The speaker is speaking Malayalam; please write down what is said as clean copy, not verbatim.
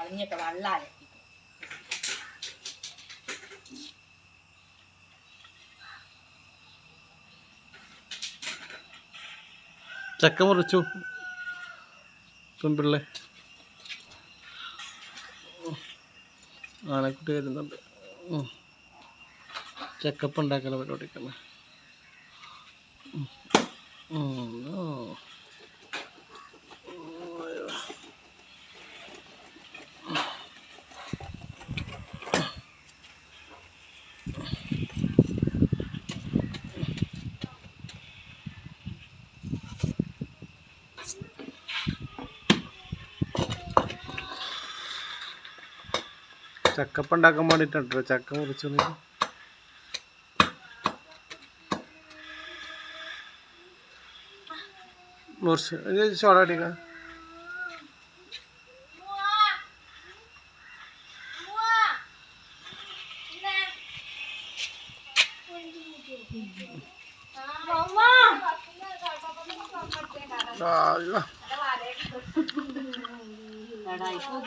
ഇനിയൊക്കെ വെള്ളാലെ ചക്ക മുറിച്ചു പെൺപിള്ളേ ആനക്കുട്ടി വരുന്നുണ്ട്. ചക്കപ്പ് ഉണ്ടാക്കല പരിപാടിക്കല്ലേ. ചക്കപ്പ് ഉണ്ടാക്കാൻ വേണ്ടിട്ടോ ചക്ക മുറിച്ചു മുറിച്ച് ചോള അടിക്ക